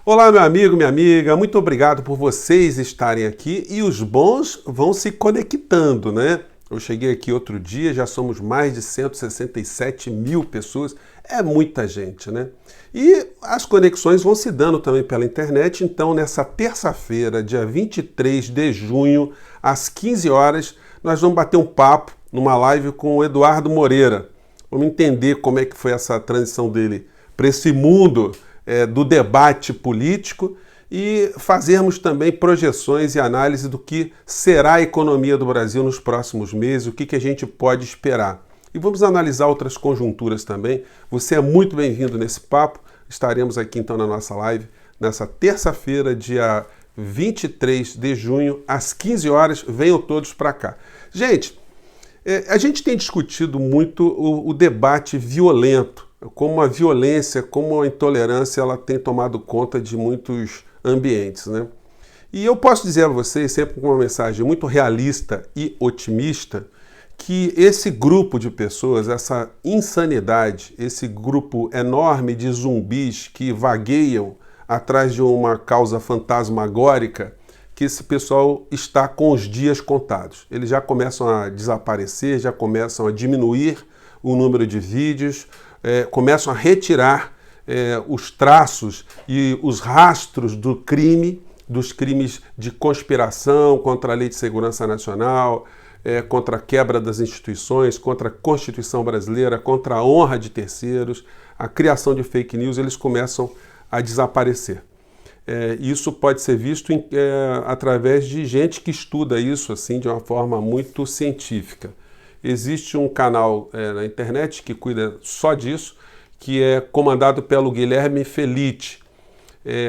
Olá, meu amigo, minha amiga, muito obrigado por vocês estarem aqui e os bons vão se conectando, né? Eu cheguei aqui outro dia, já somos mais de 167 mil pessoas, é muita gente, né? E as conexões vão se dando também pela internet, então nessa terça-feira, dia 23 de junho, às 15 horas, nós vamos bater um papo numa live com o Eduardo Moreira. Vamos entender como é que foi essa transição dele para esse mundo do debate político e fazermos também projeções e análise do que será a economia do Brasil nos próximos meses, o que a gente pode esperar. E vamos analisar outras conjunturas também. Você é muito bem-vindo nesse papo. Estaremos aqui então na nossa live nessa terça-feira, dia 23 de junho, às 15 horas. Venham todos para cá. Gente, a gente tem discutido muito o debate violento, como a violência, como a intolerância, ela tem tomado conta de muitos ambientes, né? E eu posso dizer a vocês, sempre com uma mensagem muito realista e otimista, que esse grupo de pessoas, essa insanidade, esse grupo enorme de zumbis que vagueiam atrás de uma causa fantasmagórica, que esse pessoal está com os dias contados. Eles já começam a desaparecer, já começam a diminuir o número de vídeos, começam a retirar os traços e os rastros do crime, dos crimes de conspiração contra a Lei de Segurança Nacional, contra a quebra das instituições, contra a Constituição brasileira, contra a honra de terceiros, a criação de fake news, eles começam a desaparecer. Isso pode ser visto através de gente que estuda isso assim de uma forma muito científica. Existe um canal na internet que cuida só disso, que é comandado pelo Guilherme Felitti.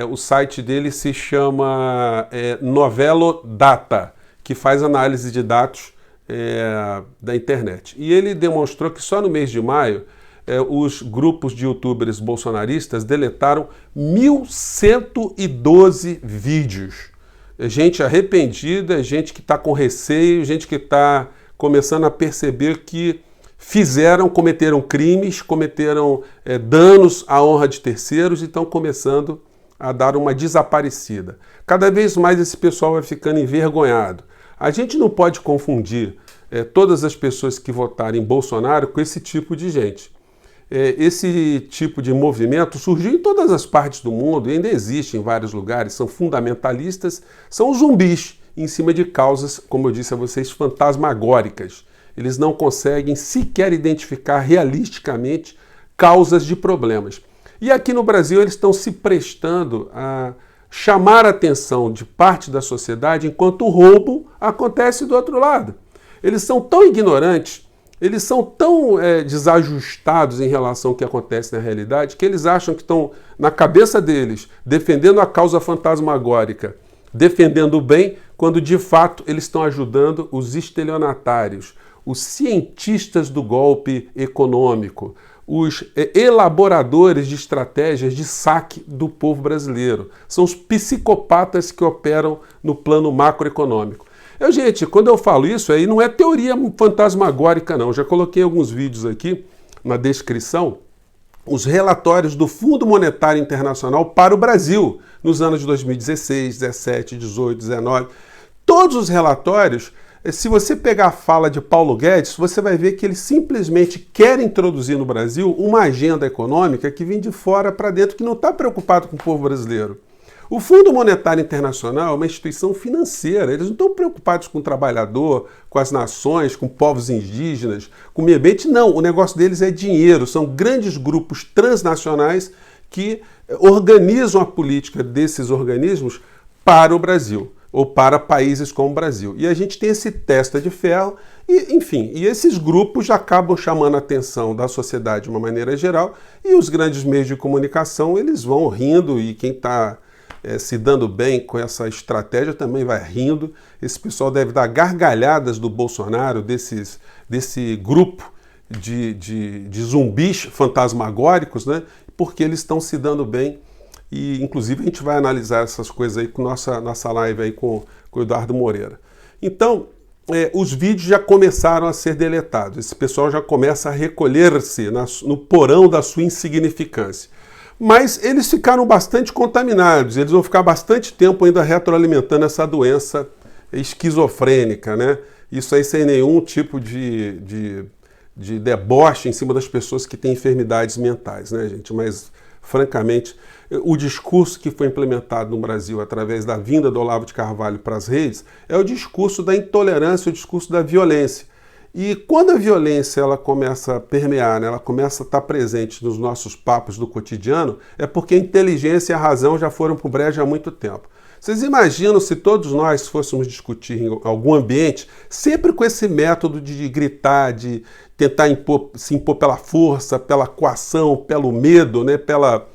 O site dele se chama Novelo Data, que faz análise de dados da internet. E ele demonstrou que só no mês de maio os grupos de youtubers bolsonaristas deletaram 1.112 vídeos. Gente arrependida, gente que está com receio, gente que está começando a perceber que cometeram crimes, cometeram danos à honra de terceiros e estão começando a dar uma desaparecida. Cada vez mais esse pessoal vai ficando envergonhado. A gente não pode confundir todas as pessoas que votaram em Bolsonaro com esse tipo de gente. Esse tipo de movimento surgiu em todas as partes do mundo e ainda existe em vários lugares, são fundamentalistas, são zumbis em cima de causas, como eu disse a vocês, fantasmagóricas. Eles não conseguem sequer identificar realisticamente causas de problemas. E aqui no Brasil eles estão se prestando a chamar a atenção de parte da sociedade enquanto o roubo acontece do outro lado. Eles são tão ignorantes, eles são tão desajustados em relação ao que acontece na realidade, que eles acham que estão, na cabeça deles, defendendo a causa fantasmagórica, defendendo o bem, quando de fato eles estão ajudando os estelionatários, os cientistas do golpe econômico, os elaboradores de estratégias de saque do povo brasileiro. São os psicopatas que operam no plano macroeconômico. Gente, quando eu falo isso aí, não é teoria fantasmagórica, não. Eu já coloquei alguns vídeos aqui na descrição, os relatórios do Fundo Monetário Internacional para o Brasil, nos anos de 2016, 17, 18, 19. Todos os relatórios, se você pegar a fala de Paulo Guedes, você vai ver que ele simplesmente quer introduzir no Brasil uma agenda econômica que vem de fora para dentro, que não está preocupado com o povo brasileiro. O Fundo Monetário Internacional é uma instituição financeira, eles não estão preocupados com o trabalhador, com as nações, com povos indígenas, com o meio ambiente, não. O negócio deles é dinheiro, são grandes grupos transnacionais que organizam a política desses organismos para o Brasil, ou para países como o Brasil. E a gente tem esse testa de ferro, e, enfim, e esses grupos acabam chamando a atenção da sociedade de uma maneira geral, e os grandes meios de comunicação, eles vão rindo, e quem está se dando bem com essa estratégia também vai rindo. Esse pessoal deve dar gargalhadas do Bolsonaro, desse grupo de zumbis fantasmagóricos, né? Porque eles estão se dando bem. E, inclusive, a gente vai analisar essas coisas aí com nossa live aí com o Eduardo Moreira. Então, os vídeos já começaram a ser deletados. Esse pessoal já começa a recolher-se no porão da sua insignificância. Mas eles ficaram bastante contaminados, eles vão ficar bastante tempo ainda retroalimentando essa doença esquizofrênica, né? Isso aí sem nenhum tipo de deboche em cima das pessoas que têm enfermidades mentais, né, gente? Mas, francamente, o discurso que foi implementado no Brasil através da vinda do Olavo de Carvalho para as redes é o discurso da intolerância, o discurso da violência. E quando a violência ela começa a permear, né, ela começa a estar presente nos nossos papos do cotidiano, é porque a inteligência e a razão já foram para o brejo há muito tempo. Vocês imaginam se todos nós fôssemos discutir em algum ambiente, sempre com esse método de gritar, de tentar se impor pela força, pela coação, pelo medo, né, pela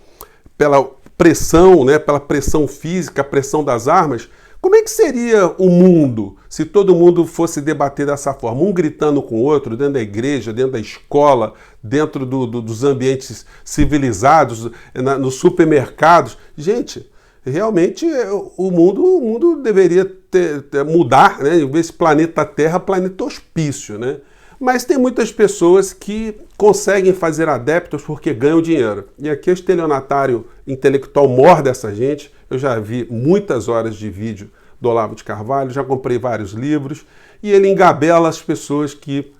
pressão, né, pela pressão física, a pressão das armas? Como é que seria o mundo se todo mundo fosse debater dessa forma? Um gritando com o outro, dentro da igreja, dentro da escola, dentro dos ambientes civilizados, nos supermercados. Gente, realmente o mundo deveria mudar, né? Em vez de planeta Terra, planeta hospício, né? Mas tem muitas pessoas que conseguem fazer adeptos porque ganham dinheiro. E aqui o estelionatário intelectual morde essa gente. Eu já vi muitas horas de vídeo do Olavo de Carvalho, já comprei vários livros, e ele engabela as pessoas que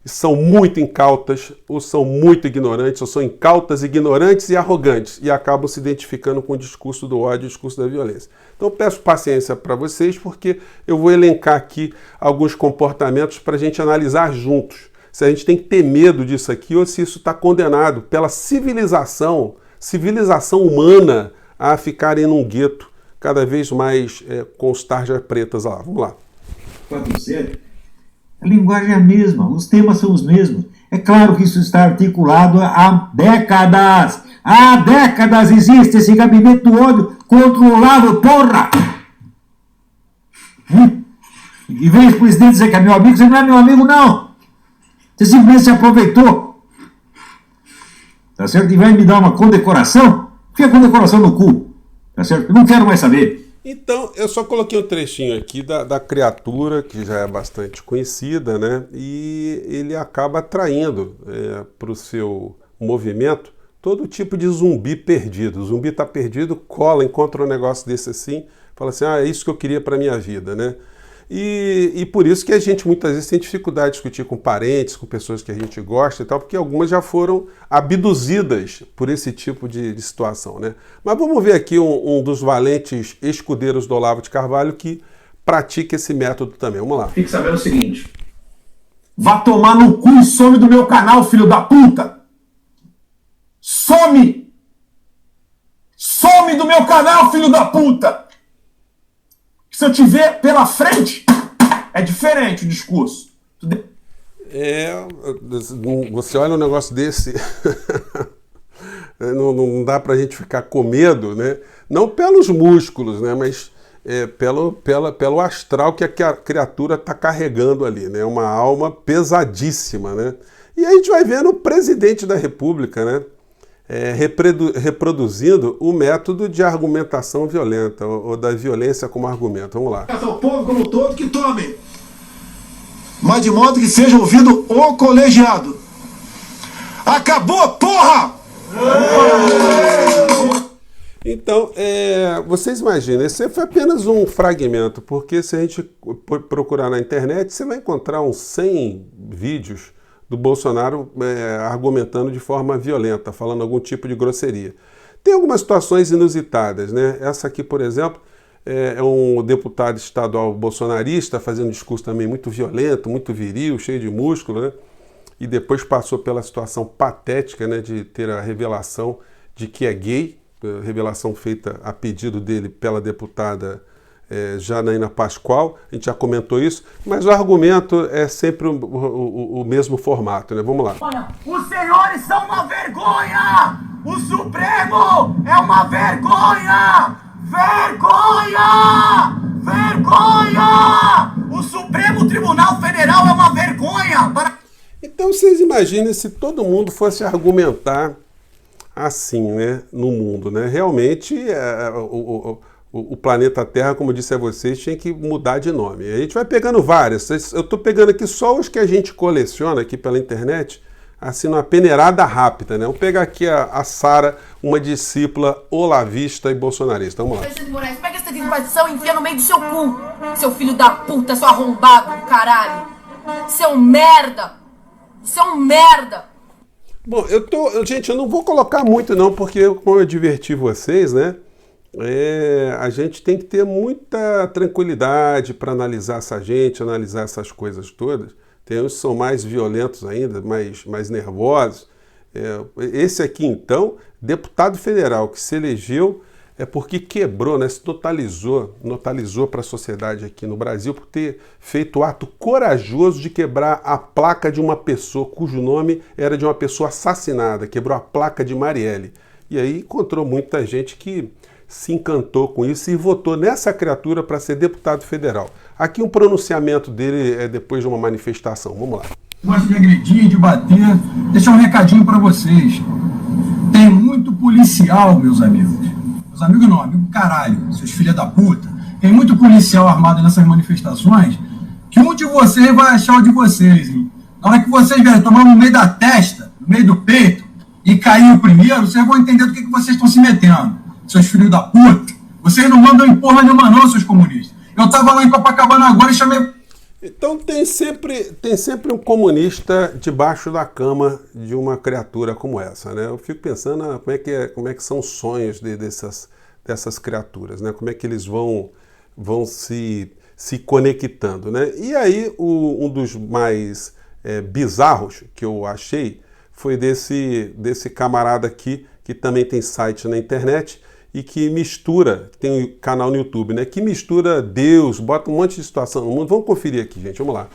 são muito incautas, ou são muito ignorantes, ou são incautas, ignorantes e arrogantes, e acabam se identificando com o discurso do ódio e o discurso da violência. Então eu peço paciência para vocês, porque eu vou elencar aqui alguns comportamentos para a gente analisar juntos se a gente tem que ter medo disso aqui ou se isso está condenado pela civilização humana a ficarem num gueto cada vez mais com os tarjas pretas lá. Vamos lá. 4.7, a linguagem é a mesma, os temas são os mesmos. É claro que isso está articulado há décadas. Há décadas existe esse gabinete do ódio contra o Olavo, porra! E vem o presidente dizer que é meu amigo, você não é meu amigo, não. Você simplesmente se aproveitou. Tá certo? E vai me dar uma condecoração? Fica a condecoração no cu. Tá certo? Eu não quero mais saber. Então, eu só coloquei um trechinho aqui da criatura, que já é bastante conhecida, né? E ele acaba atraindo para o seu movimento todo tipo de zumbi perdido. O zumbi está perdido, cola, encontra um negócio desse assim, fala assim, é isso que eu queria para minha vida, né? E por isso que a gente muitas vezes tem dificuldade de discutir com parentes, com pessoas que a gente gosta e tal, porque algumas já foram abduzidas por esse tipo de situação, né? Mas vamos ver aqui um dos valentes escudeiros do Olavo de Carvalho que pratica esse método também. Vamos lá. Fique sabendo o seguinte. Vá tomar no cu e some do meu canal, filho da puta! Some! Some do meu canal, filho da puta! Se eu te ver pela frente, é diferente o discurso. Você olha um negócio desse, não dá pra gente ficar com medo, né? Não pelos músculos, né? Mas pelo astral que a criatura está carregando ali, né? Uma alma pesadíssima, né? E a gente vai vendo o presidente da República, né? Reproduzindo o método de argumentação violenta, ou da violência como argumento. Vamos lá. O povo como todo que tome, mas de modo que seja ouvido o colegiado. Acabou, porra! Então, vocês imaginam, esse foi apenas um fragmento, porque se a gente procurar na internet, você vai encontrar uns 100 vídeos do Bolsonaro argumentando de forma violenta, falando algum tipo de grosseria. Tem algumas situações inusitadas, né? Essa aqui, por exemplo, é um deputado estadual bolsonarista fazendo um discurso também muito violento, muito viril, cheio de músculo, né? E depois passou pela situação patética, né, de ter a revelação de que é gay, revelação feita a pedido dele pela deputada Janaína Pascoal. A gente já comentou isso, mas o argumento é sempre o mesmo formato, né? Vamos lá. Olha, os senhores são uma vergonha! O Supremo é uma vergonha! Vergonha! Vergonha! O Supremo Tribunal Federal é uma vergonha! Então vocês imaginem se todo mundo fosse argumentar assim, né, no mundo, né? Realmente o planeta Terra, como eu disse a vocês, tinha que mudar de nome. A gente vai pegando várias. Eu estou pegando aqui só os que a gente coleciona aqui pela internet, assim, numa peneirada rápida, né? Vamos pegar aqui a Sara, uma discípula olavista e bolsonarista. Vamos lá. Alexandre Moraes, pega essa gravação e enfia no meio do seu cu, seu filho da puta, seu arrombado do caralho. Seu merda! Seu merda! Bom, gente, eu não vou colocar muito não, porque como eu diverti vocês, né? A gente tem que ter muita tranquilidade para analisar essa gente, analisar essas coisas todas. Tem uns que são mais violentos ainda, mais nervosos. Esse aqui, então, deputado federal que se elegeu porque quebrou, né, se notalizou para a sociedade aqui no Brasil por ter feito o ato corajoso de quebrar a placa de uma pessoa cujo nome era de uma pessoa assassinada, quebrou a placa de Marielle. E aí encontrou muita gente que se encantou com isso e votou nessa criatura para ser deputado federal. Aqui um pronunciamento dele depois de uma manifestação. Vamos lá. Gosto de agredir, de bater. Deixar um recadinho para vocês. Tem muito policial, meus amigos. Meus amigos não, amigo caralho, seus filha da puta. Tem muito policial armado nessas manifestações que um de vocês vai achar o de vocês, hein? Na hora que vocês vierem tomar no meio da testa, no meio do peito, e cair o primeiro, vocês vão entender do que vocês estão se metendo. Seus filhos da puta. Vocês não mandam em porra nenhuma não, seus comunistas. Eu tava lá em Copacabana agora e chamei... Então tem sempre um comunista debaixo da cama de uma criatura como essa, né? Eu fico pensando como é que são os sonhos dessas criaturas, né? Como é que eles vão se conectando, né? E aí um dos mais bizarros que eu achei foi desse camarada aqui, que também tem site na internet e que mistura, tem um canal no YouTube, né? Que mistura Deus, bota um monte de situação no mundo. Vamos conferir aqui, gente, vamos lá.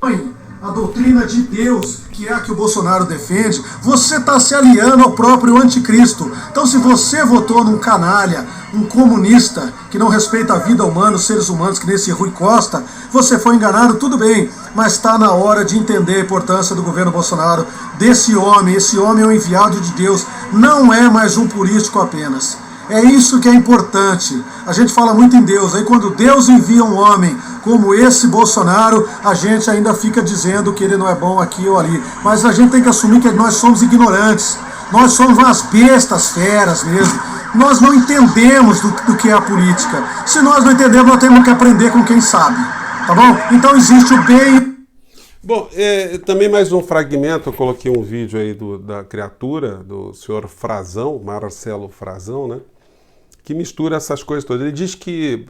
A doutrina de Deus, que é a que o Bolsonaro defende, você está se aliando ao próprio anticristo. Então, se você votou num canalha, um comunista, que não respeita a vida humana, os seres humanos, que nem esse Rui Costa, você foi enganado, tudo bem, mas está na hora de entender a importância do governo Bolsonaro, desse homem. Esse homem é um enviado de Deus, não é mais um político apenas. É isso que é importante. A gente fala muito em Deus. Aí quando Deus envia um homem como esse Bolsonaro, a gente ainda fica dizendo que ele não é bom aqui ou ali. Mas a gente tem que assumir que nós somos ignorantes. Nós somos umas bestas feras mesmo. Nós não entendemos do que é a política. Se nós não entendemos, nós temos que aprender com quem sabe. Tá bom? Então existe o bem... Bom, também mais um fragmento, eu coloquei um vídeo aí da criatura, do senhor Frazão, Marcelo Frazão, né? Que mistura essas coisas todas. Ele diz que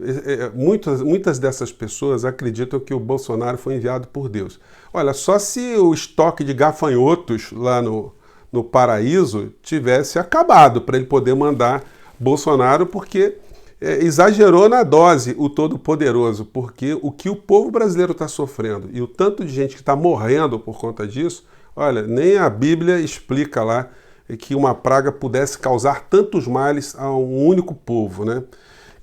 muitas dessas pessoas acreditam que o Bolsonaro foi enviado por Deus. Olha, só se o estoque de gafanhotos lá no paraíso tivesse acabado para ele poder mandar Bolsonaro, porque exagerou na dose o Todo-Poderoso, porque o que o povo brasileiro está sofrendo e o tanto de gente que está morrendo por conta disso, olha, nem a Bíblia explica lá que uma praga pudesse causar tantos males a um único povo, né?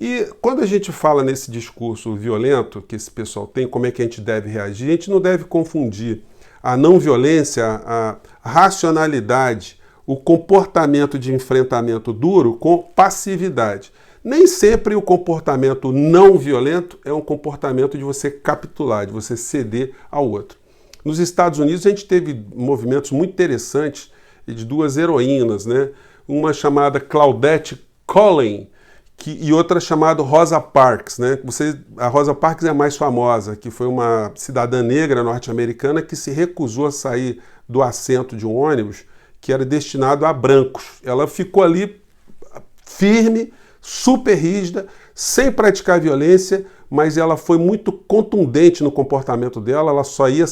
E quando a gente fala nesse discurso violento que esse pessoal tem, como é que a gente deve reagir, a gente não deve confundir a não violência, a racionalidade, o comportamento de enfrentamento duro com passividade. Nem sempre o comportamento não violento é um comportamento de você capitular, de você ceder ao outro. Nos Estados Unidos a gente teve movimentos muito interessantes de duas heroínas, né? Uma chamada Claudette Collen e outra chamada Rosa Parks, né? A Rosa Parks é a mais famosa, que foi uma cidadã negra norte-americana que se recusou a sair do assento de um ônibus que era destinado a brancos. Ela ficou ali firme, super rígida, sem praticar violência, mas ela foi muito contundente no comportamento dela. Ela só ia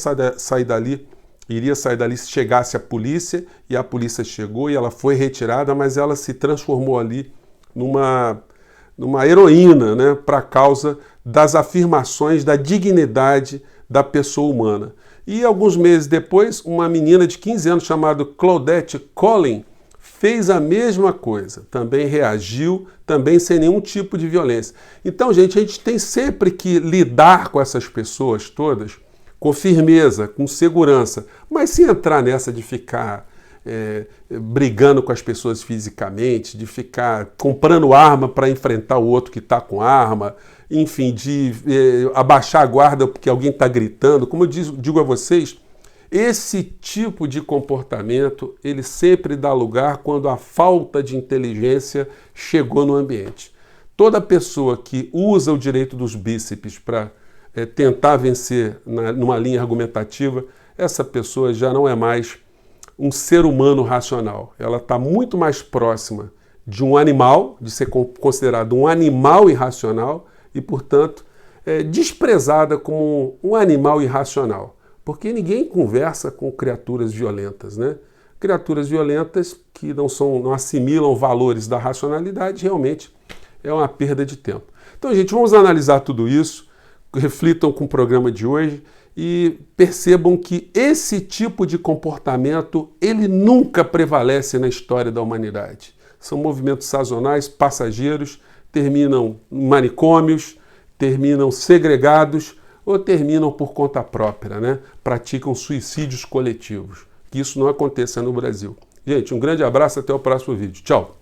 iria sair dali se chegasse a polícia, e a polícia chegou e ela foi retirada, mas ela se transformou ali numa heroína, né, para a causa das afirmações da dignidade da pessoa humana. E alguns meses depois, uma menina de 15 anos chamada Claudette Collen fez a mesma coisa, também reagiu, também sem nenhum tipo de violência. Então, gente, a gente tem sempre que lidar com essas pessoas todas com firmeza, com segurança, mas sem entrar nessa de ficar brigando com as pessoas fisicamente, de ficar comprando arma para enfrentar o outro que está com arma, enfim, de abaixar a guarda porque alguém está gritando. Como eu digo a vocês, Esse tipo de comportamento, ele sempre dá lugar quando a falta de inteligência chegou no ambiente. Toda pessoa que usa o direito dos bíceps para tentar vencer numa linha argumentativa, essa pessoa já não é mais um ser humano racional. Ela está muito mais próxima de um animal, de ser considerado um animal irracional e, portanto, desprezada como um animal irracional. Porque ninguém conversa com criaturas violentas, né? Criaturas violentas que não assimilam valores da racionalidade, realmente é uma perda de tempo. Então, gente, vamos analisar tudo isso, reflitam com o programa de hoje e percebam que esse tipo de comportamento, ele nunca prevalece na história da humanidade. São movimentos sazonais, passageiros, terminam em manicômios, terminam segregados ou terminam por conta própria, né? Praticam suicídios coletivos. Que isso não aconteça no Brasil. Gente, um grande abraço, até o próximo vídeo. Tchau!